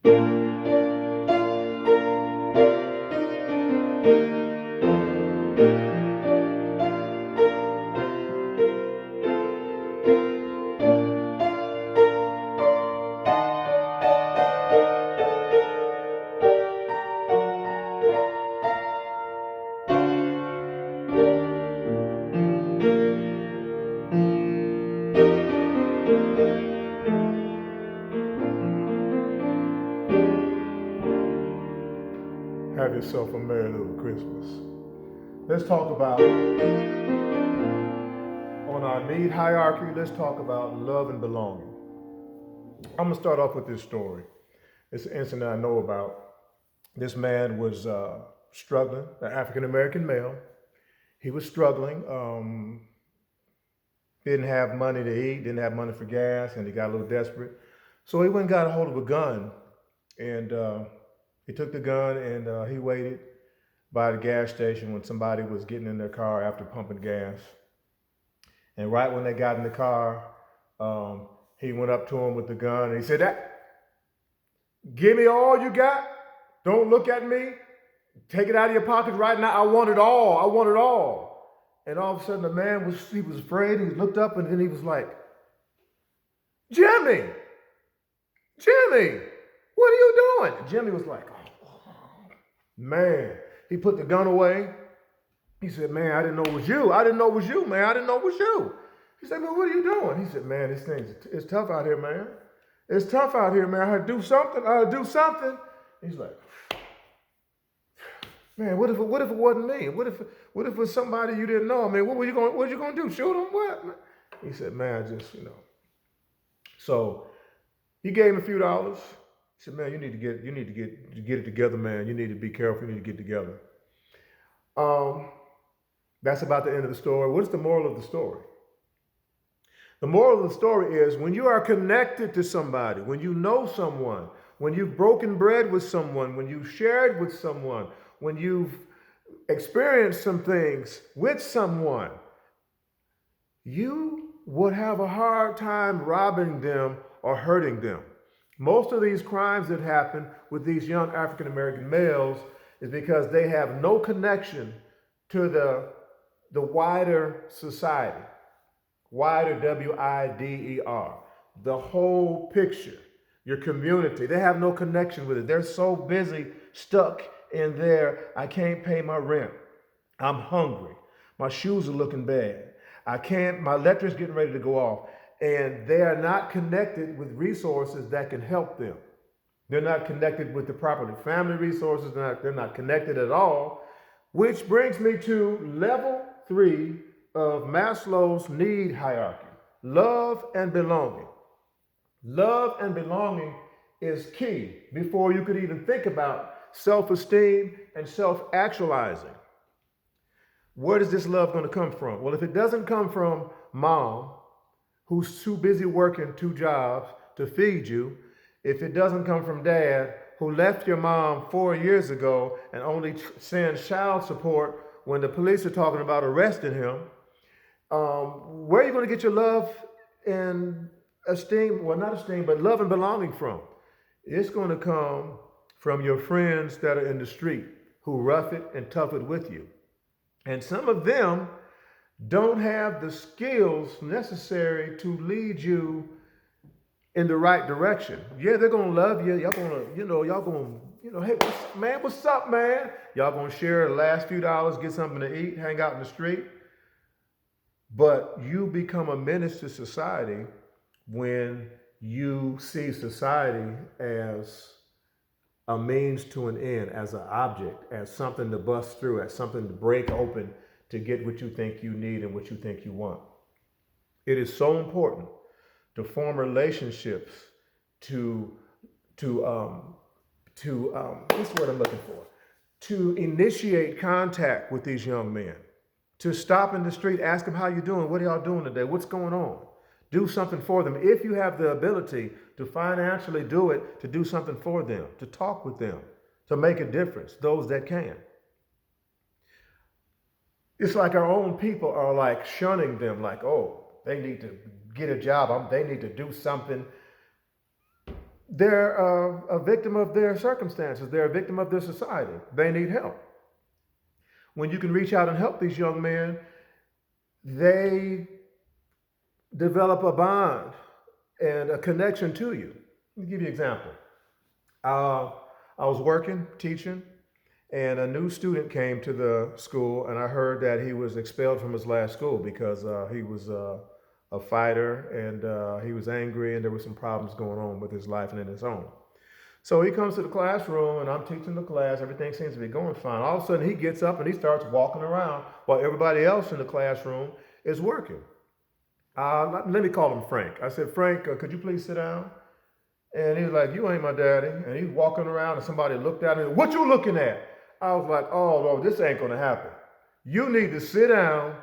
Have yourself a merry little Christmas. Let's talk about, on our need hierarchy, let's talk about love and belonging. I'm going to start off with this story. It's an incident I know about. This man was struggling, an African American male. He was struggling, didn't have money to eat, didn't have money for gas, and he got a little desperate. So he went and got a hold of a gun, and he took the gun and he waited by the gas station when somebody was getting in their car after pumping gas. And right when they got in the car, he went up to him with the gun and he said, "Give me all you got. Don't look at me. Take it out of your pocket right now. I want it all. I want it all." And all of a sudden the man was afraid. He looked up and then he was like, "Jimmy, Jimmy, what are you doing?" Jimmy was like, "Oh, man." He put the gun away. He said, "Man, I didn't know it was you. I didn't know it was you, man. I didn't know it was you." He said, "Man, what are you doing?" He said, "Man, this thing, it's tough out here, man. It's tough out here, man. I had to do something. I had to do something." He's like, "Man, what if it wasn't me? What if it was somebody you didn't know? I mean, what were you going to do? Shoot him? What?" Man? He said, "Man, I just. So he gave him a few dollars. He said, "Man, you need to get it together, man. You need to be careful. You need to get together." That's about the end of the story. What's the moral of the story? The moral of the story is when you are connected to somebody, when you know someone, when you've broken bread with someone, when you've shared with someone, when you've experienced some things with someone, you would have a hard time robbing them or hurting them. Most of these crimes that happen with these young African American males is because they have no connection to the wider society, wider WIDER, the whole picture, your community. They have no connection with it. They're so busy, stuck in there. "I can't pay my rent. I'm hungry. My shoes are looking bad. My electric's getting ready to go off." And they are not connected with resources that can help them. They're not connected with the proper family resources. They're not connected at all, which brings me to level 3 of Maslow's need hierarchy, love and belonging. Love and belonging is key before you could even think about self-esteem and self-actualizing. Where is this love going to come from? Well, if it doesn't come from mom, who's too busy working 2 jobs to feed you, if it doesn't come from dad, who left your mom 4 years ago and only sends child support when the police are talking about arresting him, where are you going to get your love and esteem, well, not esteem, but love and belonging from? It's going to come from your friends that are in the street who rough it and tough it with you. And some of them don't have the skills necessary to lead you in the right direction. Yeah, they're gonna love you. Y'all gonna, "Hey, what's up, man?" Y'all gonna share the last few dollars, get something to eat, hang out in the street. But you become a menace to society when you see society as a means to an end, as an object, as something to bust through, as something to break open to get what you think you need and what you think you want. It is so important to form relationships, to what's the word I'm looking for? To initiate contact with these young men, to stop in the street, ask them, "How you doing? What are y'all doing today? What's going on?" Do something for them. If you have the ability to financially do it, to do something for them, to talk with them, to make a difference, those that can. It's like our own people are like shunning them, like, "Oh, they need to get a job. They need to do something." They're a victim of their circumstances. They're a victim of their society. They need help. When you can reach out and help these young men, they develop a bond and a connection to you. Let me give you an example. Uh, I was working, teaching, and a new student came to the school, and I heard that he was expelled from his last school because he was a fighter and he was angry, and there were some problems going on with his life and in his home. So he comes to the classroom, and I'm teaching the class. Everything seems to be going fine. All of a sudden, he gets up and he starts walking around while everybody else in the classroom is working. Let me call him Frank. I said, Frank, could you please sit down? And he was like, you ain't my daddy. And he's walking around, and somebody looked at him. What you looking at? I was like, oh, Lord, this ain't going to happen. You need to sit down.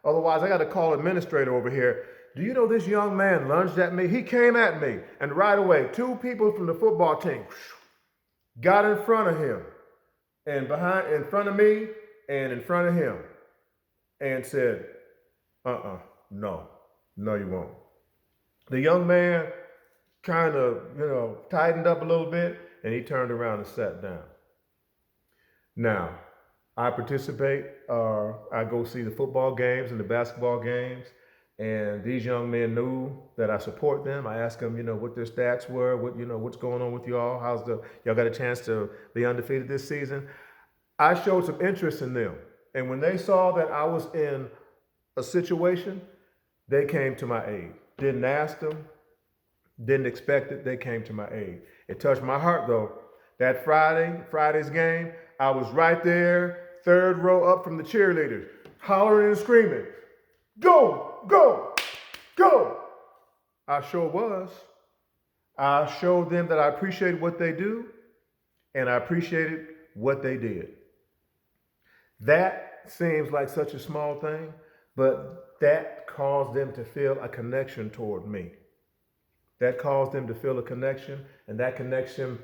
Otherwise, I got to call administrator over here. Do you know this young man lunged at me? He came at me. And right away, two people from the football team got in front of him and in front of me and in front of him and said, no, you won't. The young man kind of, tightened up a little bit, and he turned around and sat down. Now, I participate, I go see the football games and the basketball games, and these young men knew that I support them. I asked them, what their stats were, what's going on with y'all, y'all got a chance to be undefeated this season. I showed some interest in them, and when they saw that I was in a situation, they came to my aid. Didn't ask them, didn't expect it, they came to my aid. It touched my heart though. That Friday's game, I was right there, third row up from the cheerleaders, hollering and screaming, go, go, go. I sure was. I showed them that I appreciated what they do, and I appreciated what they did. That seems like such a small thing, but that caused them to feel a connection toward me. That caused them to feel a connection, and that connection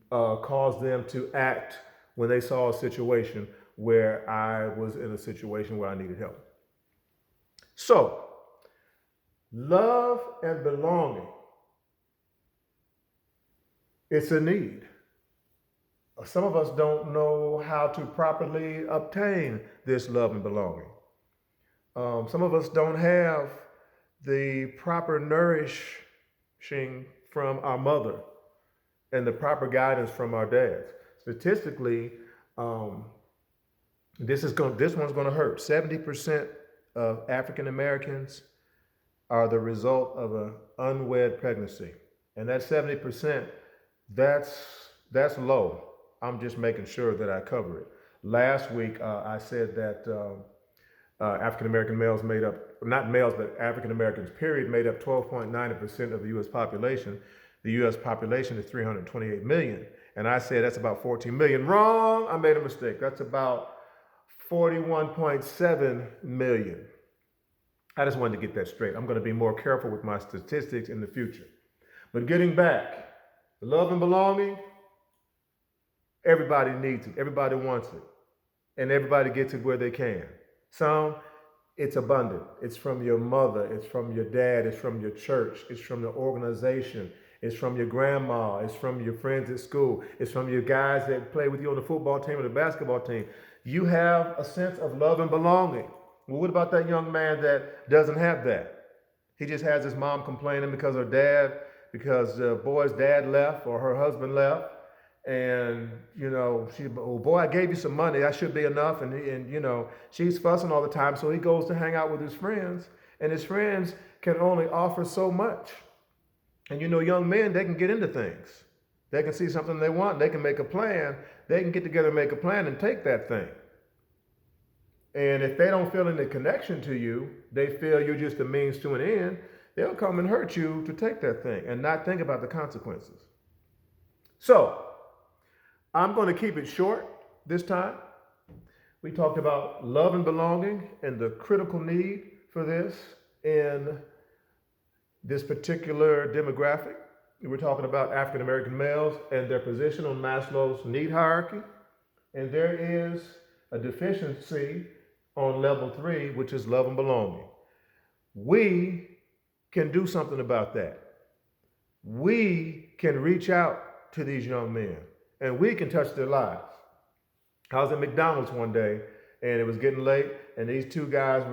caused them to act when they saw a situation where I was in a situation where I needed help. So, love and belonging, it's a need. Some of us don't know how to properly obtain this love and belonging. Some of us don't have the proper nourishing from our mother and the proper guidance from our dads. Statistically, this one's going to hurt. 70% of African Americans are the result of an unwed pregnancy, and that 70%, that's low. I'm just making sure that I cover it. Last week, I said that African American males made up, not males, but African Americans, period, made up 12.9% of the U.S. population. The U.S. population is 328 million. And I said that's about 14 million. Wrong, I made a mistake. That's about 41.7 million. I just wanted to get that straight. I'm going to be more careful with my statistics in the future. But getting back, love and belonging, everybody needs it. Everybody wants it. And everybody gets it where they can. Some, it's abundant. It's from your mother. It's from your dad. It's from your church. It's from the organization. It's from your grandma. It's from your friends at school. It's from your guys that play with you on the football team or the basketball team. You have a sense of love and belonging. Well, what about that young man that doesn't have that? He just has his mom complaining because the boy's dad left or her husband left. And, oh boy, I gave you some money. That should be enough. And she's fussing all the time. So he goes to hang out with his friends, and his friends can only offer so much. And young men, they can get into things. They can see something they want. They can make a plan. They can get together and make a plan and take that thing. And if they don't feel any connection to you, they feel you're just a means to an end, they'll come and hurt you to take that thing and not think about the consequences. So, I'm going to keep it short this time. We talked about love and belonging and the critical need for this in this particular demographic. We're talking about African American males and their position on Maslow's need hierarchy. And there is a deficiency on level 3, which is love and belonging. We can do something about that. We can reach out to these young men and we can touch their lives. I was at McDonald's one day and it was getting late and these two guys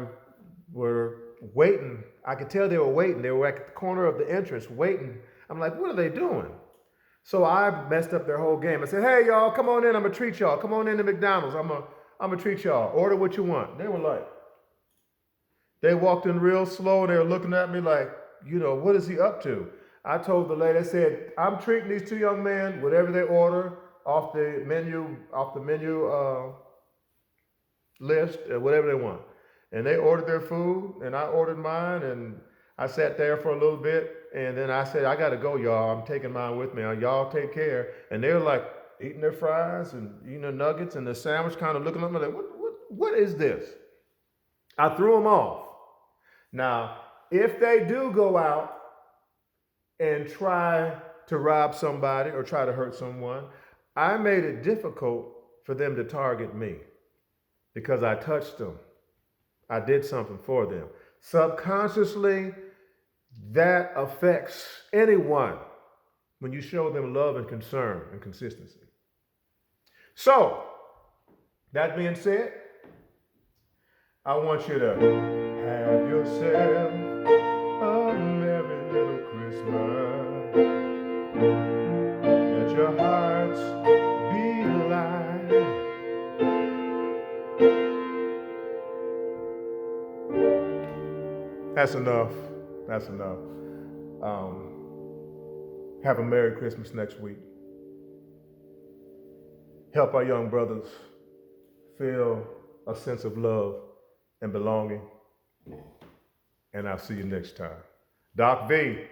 were waiting. I could tell they were waiting. They were at the corner of the entrance waiting. I'm like, what are they doing? So I messed up their whole game. I said, hey, y'all, come on in. I'm going to treat y'all. Come on in to McDonald's. I'm going to treat y'all. Order what you want. They were like, they walked in real slow. They were looking at me like, what is he up to? I told the lady, I said, I'm treating these two young men, whatever they order off the menu list, whatever they want. And they ordered their food and I ordered mine and I sat there for a little bit and then I said, I got to go, y'all. I'm taking mine with me. Y'all take care. And they were like eating their fries and eating their nuggets and the sandwich, kind of looking at me like, what is this? I threw them off. Now, if they do go out and try to rob somebody or try to hurt someone, I made it difficult for them to target me because I touched them. I did something for them. Subconsciously, that affects anyone when you show them love and concern and consistency. So, that being said, I want you to have yourself a merry little Christmas. Let your hearts be light. That's enough. That's enough. Have a Merry Christmas next week. Help our young brothers feel a sense of love and belonging. And I'll see you next time. Doc V.